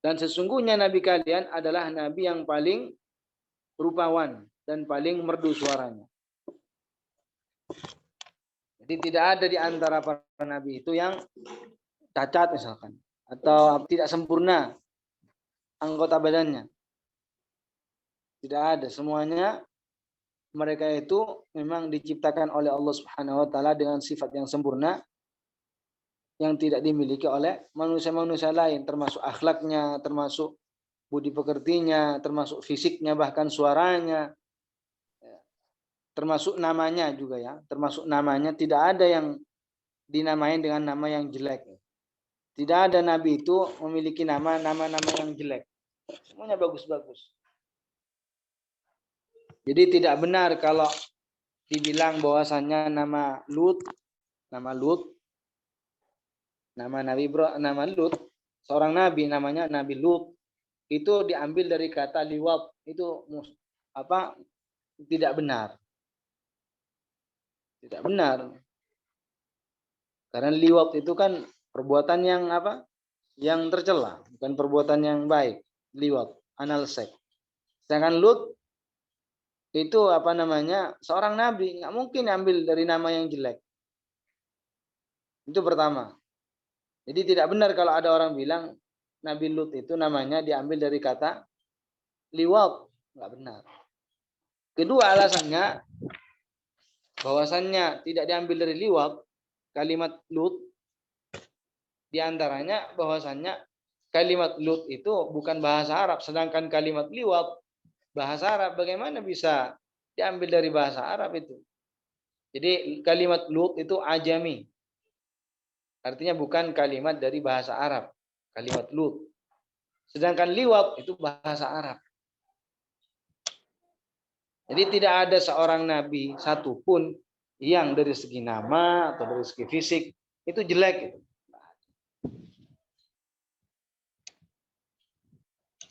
Dan sesungguhnya nabi kalian adalah nabi yang paling rupawan dan paling merdu suaranya. Jadi tidak ada di antara para nabi itu yang cacat misalkan, atau tidak sempurna anggota badannya. Tidak ada, semuanya mereka itu memang diciptakan oleh Allah Subhanahu wa taala dengan sifat yang sempurna yang tidak dimiliki oleh manusia-manusia lain, termasuk akhlaknya, termasuk budi pekertinya, termasuk fisiknya, bahkan suaranya, termasuk namanya juga ya, termasuk namanya tidak ada yang dinamai dengan nama yang jelek. Tidak ada nabi itu memiliki nama yang jelek. Semuanya bagus-bagus. Jadi tidak benar kalau dibilang bahwasannya nama Lut, nama Lut, seorang nabi namanya Nabi Lut, itu diambil dari kata liwat, itu tidak benar. Tidak benar. Karena liwat itu kan perbuatan yang yang tercela, bukan perbuatan yang baik. Liwat, anal seks. Sedangkan Lut itu seorang nabi, nggak mungkin ambil dari nama yang jelek. Itu pertama. Jadi tidak benar kalau ada orang bilang Nabi Lut itu namanya diambil dari kata liwat, nggak benar. Kedua alasannya, bahwasannya tidak diambil dari liwat, kalimat Lut, diantaranya bahwasannya kalimat Lut itu bukan bahasa Arab, sedangkan kalimat liwat bahasa Arab. Bagaimana bisa diambil dari bahasa Arab itu? Jadi kalimat Lut itu ajami. Artinya bukan kalimat dari bahasa Arab. Kalimat Lut. Sedangkan liwat itu bahasa Arab. Jadi tidak ada seorang nabi satupun yang dari segi nama atau dari segi fisik itu jelek.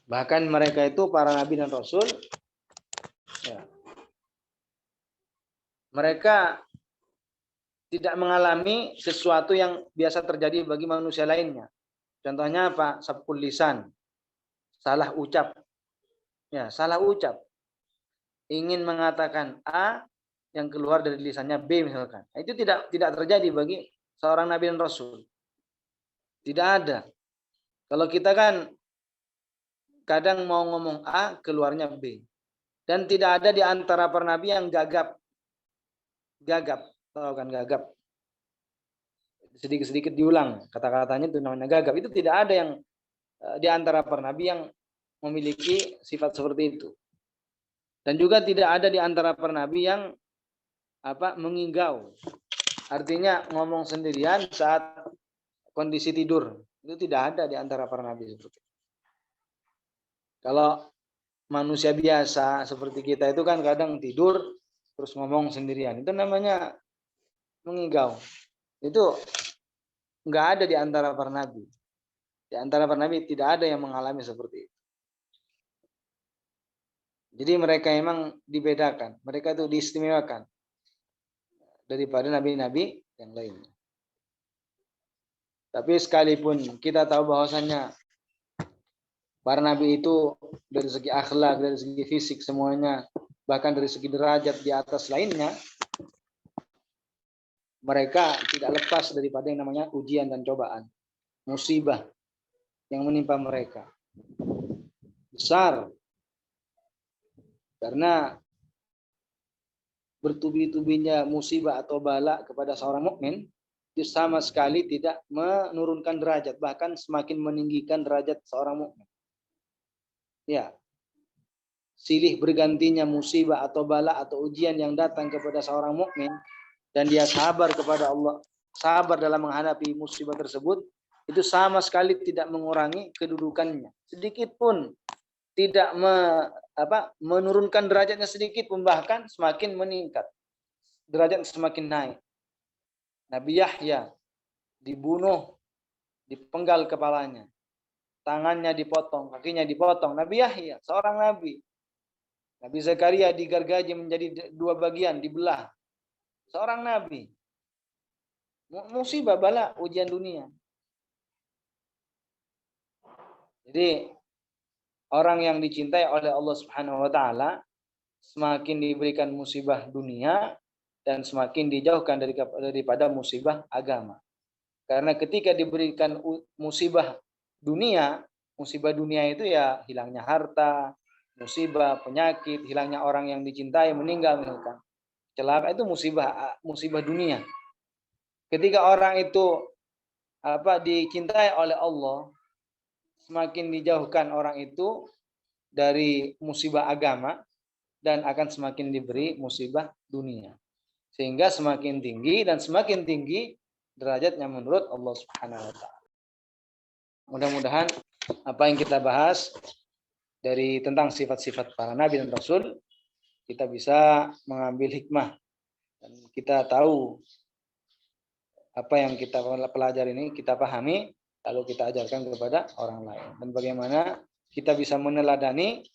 Bahkan mereka itu para nabi dan rasul, ya, mereka tidak mengalami sesuatu yang biasa terjadi bagi manusia lainnya. Contohnya apa? Sabqul lisan, salah ucap. Ya, salah ucap. Ingin mengatakan A yang keluar dari lisannya B misalkan. Itu tidak terjadi bagi seorang nabi dan rasul. Tidak ada. Kalau kita kan kadang mau ngomong A, keluarnya B. Dan tidak ada di antara para nabi yang gagap. Tahu kan gagap? Sedikit-sedikit diulang kata-katanya, itu namanya gagap. Itu tidak ada yang di antara para nabi yang memiliki sifat seperti itu. Dan juga tidak ada di antara para nabi yang mengigau. Artinya ngomong sendirian saat kondisi tidur. Itu tidak ada di antara para nabi seperti itu. Kalau manusia biasa seperti kita itu kan kadang tidur terus ngomong sendirian. Itu namanya mengigau. Itu enggak ada di antara para nabi. Di antara para nabi tidak ada yang mengalami seperti itu. Jadi mereka memang dibedakan. Mereka itu diistimewakan daripada nabi-nabi yang lainnya. Tapi sekalipun kita tahu bahwasannya para nabi itu dari segi akhlak, dari segi fisik semuanya, bahkan dari segi derajat di atas lainnya, mereka tidak lepas daripada yang namanya ujian dan cobaan, musibah yang menimpa mereka. Besar. Karena bertubi-tubinya musibah atau bala kepada seorang mukmin itu sama sekali tidak menurunkan derajat, bahkan semakin meninggikan derajat seorang mukmin. Ya. Silih bergantinya musibah atau bala atau ujian yang datang kepada seorang mukmin dan dia sabar kepada Allah sabar dalam menghadapi musibah tersebut, itu sama sekali tidak mengurangi kedudukannya. Sedikit pun tidak menurunkan derajatnya sedikit pun, bahkan semakin meningkat. Derajat semakin naik. Nabi Yahya dibunuh, dipenggal kepalanya, tangannya dipotong, kakinya dipotong. Nabi Yahya, seorang nabi. Nabi Zakaria digergaji menjadi 2 bagian, dibelah. Seorang nabi. Musibah, bala, ujian dunia. Jadi orang yang dicintai oleh Allah Subhanahu wa taala semakin diberikan musibah dunia dan semakin dijauhkan daripada musibah agama. Karena ketika diberikan musibah dunia itu ya hilangnya harta, musibah, penyakit, hilangnya orang yang dicintai, meninggal misalkan. Celaka itu musibah dunia. Ketika orang itu dicintai oleh Allah, semakin dijauhkan orang itu dari musibah agama dan akan semakin diberi musibah dunia. Sehingga semakin tinggi dan semakin tinggi derajatnya menurut Allah Subhanahu wa taala. Mudah-mudahan apa yang kita bahas dari tentang sifat-sifat para nabi dan rasul, kita bisa mengambil hikmah dan kita tahu apa yang kita pelajari ini, kita pahami, lalu kita ajarkan kepada orang lain. Dan bagaimana kita bisa meneladani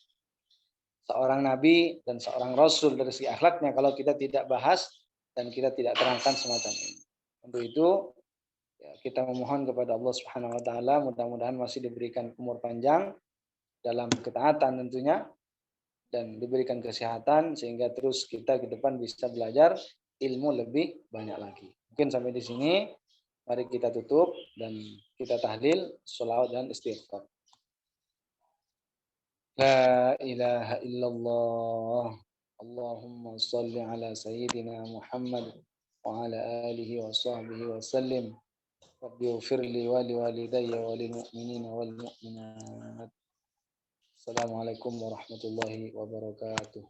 seorang nabi dan seorang rasul dari segi akhlaknya kalau kita tidak bahas dan kita tidak terangkan semacam ini. Untuk itu ya, kita memohon kepada Allah Subhanahu wa taala mudah-mudahan masih diberikan umur panjang dalam ketaatan tentunya dan diberikan kesehatan sehingga terus kita ke depan bisa belajar ilmu lebih banyak lagi. Mungkin sampai di sini. Mari kita tutup dan kita tahlil, sholawat dan istighfar. La ilaha illallah. Allahumma salli ala sayyidina Muhammad wa ala alihi wa sahbihi wa sallim. Rabbi ufirli wa liwalidayya wa lil mu'minina wal mu'minat. Assalamualaikum warahmatullahi wabarakatuh.